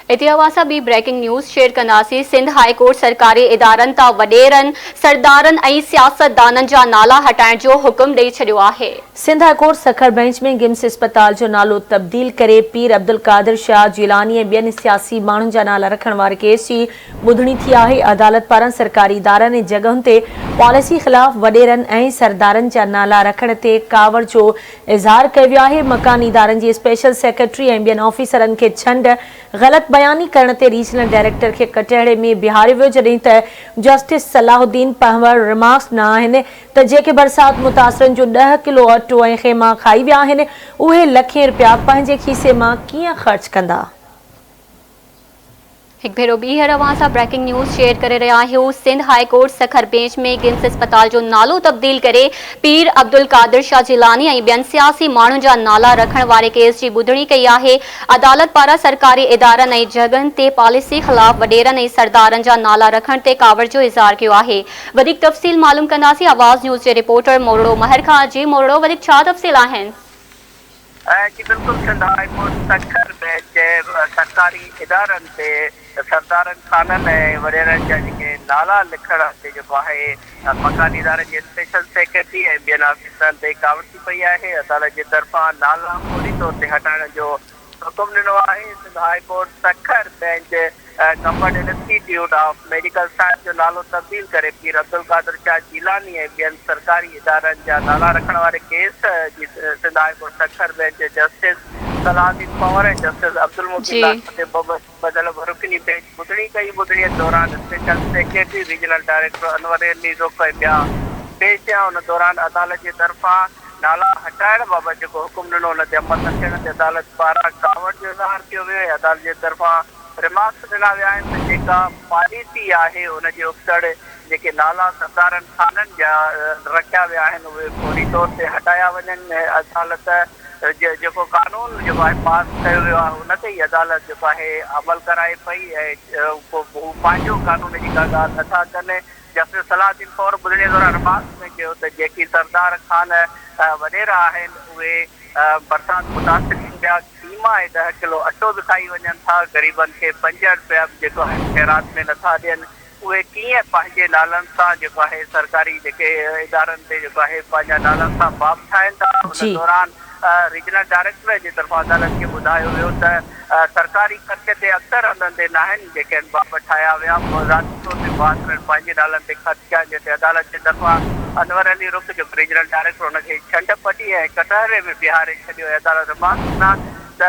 इतिहास B breaking news share कंदासीं। Sindh high court सरकारी इदारनि तां वडेरनि सरदारनि ऐं सियासतदाननि जा नाला हटाइण जो हुकुम ॾेई छॾियो आहे। Sindh high court Sukkur bench में गिम्स अस्पताल जो नालो तब्दील करे पीर अब्दुल कादिर शाह जिलानी ऐं ॿियनि सियासी माण्हुनि जा नाला रखण वारे केस जी ॿुधणी थी आहे। अदालत पारां सरकारी इदारनि ऐं जॻहुनि ते पॉलिसी ख़िलाफ़ वडेरनि ऐं सरदारनि जा नाला रखण ते कावड़ जो इज़हार कयो वियो आहे। मकानी इदारनि जे स्पेशल सेक्रेटरी ऐं ॿियनि ऑफिसरनि खे छंड ग़लति बयानी करण ते रीजनल डायरेक्टर खे कटहरे में बिहारियो वियो, जॾहिं त जस्टिस सलाहुद्दीन पंवर रिमार्क्स न आहिनि त जेके बरसात मुतासिरनि जो 10 किलो अटो ऐं ख़ेमा खाई विया आहिनि उहे लखें रुपया पंहिंजे खीसे मां कीअं ख़र्च कंदा। एक भेरो ॿीहर अवां सां ब्रेकिंग न्यूज़ शेयर करे रहिया आहियूं। Sindh high court Sukkur bench में गिम्स अस्पताल जो नालो तब्दील करे पीर अब्दुल कादिर शाह जिलानी ऐं ॿियनि सियासी माण्हुनि जा नाला रखण वारे केस जी ॿुधणी कई आहे। अदालत पारां सरकारी इदारनि ऐं जॻहुनि ते पॉलिसी ख़िलाफ़ वडेरनि ऐं सरदारनि जा नाला रखण ते कावड़ जो इज़हार कयो आहे। वधीक तफ़सील मालूम कंदासीं आवाज़ न्यूज़ जे रिपोर्टर मोरड़ो महर खां। जी मोरड़ो, वधीक छा तफ़सील आहिनि? जी बिल्कुल, Sindh high court Sukkur bench सरकारी इदारनि ते सरदारनि खाननि ऐं वडेरनि जा जेके नाला लिखण ते जेको आहे मकानी इदारनि जे स्पेशल सेक्रेटरी ऐं ॿियनि ऑफिसरनि ते कावड़ थी पई आहे। अदालत जे तरफ़ां नाला फौरी तौर ते हटाइण जो हुकुम ॾिनो आहे। Sindh high court Sukkur bench government institute of medical science जो नालो तब्दील करे पीर अब्दुल कादिर शाह जिलानी ऐं ॿियनि सरकारी इदारनि जा नाला रखण वारे केस जी Sindh high court Sukkur bench justice Salahuddin Panhwar ऐं जस्टिस अब्दुल मुकीन ते बदल रुकनी बेंच ॿुधणी कई। ॿुधणीअ दौरान special secretary regional director Anwar Ali रुख ऐं ॿिया पेश थिया। उन दौरान अदालत जे तरफ़ां नाला हटाइण बाबति जेको हुकुम ॾिनो उन ते अमल न थियण ते अदालत पारां कावड़ जो इज़हार कयो वियो ऐं अदालत जे तरफ़ां रिमार्क्स ॾिना विया आहिनि त जेका पॉलिसी आहे उनजे उबतड़ जेके नाला सरदारनि खाननि जा रखिया विया आहिनि उहे फौरी तौर ते हटाया वञनि। अदालत जेको कानून जेको आहे पास कयो वियो आहे उन ते ई अदालत जेको आहे अमल कराए पई ऐं हू पंहिंजो कानून जी का ॻाल्हि नथा कनि। जस्टिस सलाहुद्दीन पंवर ॿुधणीअ दौरान रिमार्क्स में चयो त जेकी सरदार खान वडेरा आहिनि उहे बरसात मुतासिर जा ख़ीमा ऐं 10 किलो अटो बि खाई वञनि था। ग़रीबनि खे 5 रुपया बि जेको आहे ख़ैरात में नथा ॾियनि। उहे कीअं पंहिंजे नालनि सां जेको आहे सरकारी जेके इदारनि ते जेको आहे पंहिंजा नालनि सां बाब ठाहिनि था। उन दौरान रीजनल डायरेक्टर जे तरफ़ां अदालत खे ॿुधायो वियो त सरकारी ख़र्च ते अक्सर हंधनि ते न आहिनि जेके बाब ठाहिया विया ज़ाती तौर ते मुआसिरनि पंहिंजे नालनि ते ख़र्च कया, जंहिं ते अदालत जे तरफ़ां अनवर अली रुख जो रीजनल डायरेक्टर हुनखे छंड पटी ऐं कटहरे में बिहारे छॾियो। अदालत रिमार्क्स ॾिना त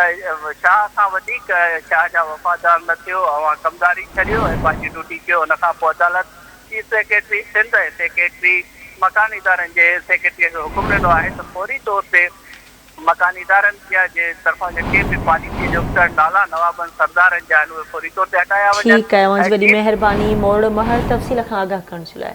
शाह खां वधीक शाह जा वफ़ादार न थियो, अवां कमदारी छॾियो ऐं पंहिंजी ड्यूटी कयो। उन खां पोइ अदालत चीफ सेक्रेटरी सिंध ऐं सेक्रेटरी मकानी इदारनि जे सेक्रेटरीअ खे हुकुम ॾिनो आहे त फौरी तौर ते मकानी इदारनि जे तरफ़ां जेके बि पॉलिसी जो नाला नवाबनि सरदारनि जा आहिनि उहे फौरी तौर ते हटाया वञनि। ठीकु आहे, वॾी महिरबानी मोरड़ो महर तफ़सील खां आगाह करण जे लाइ।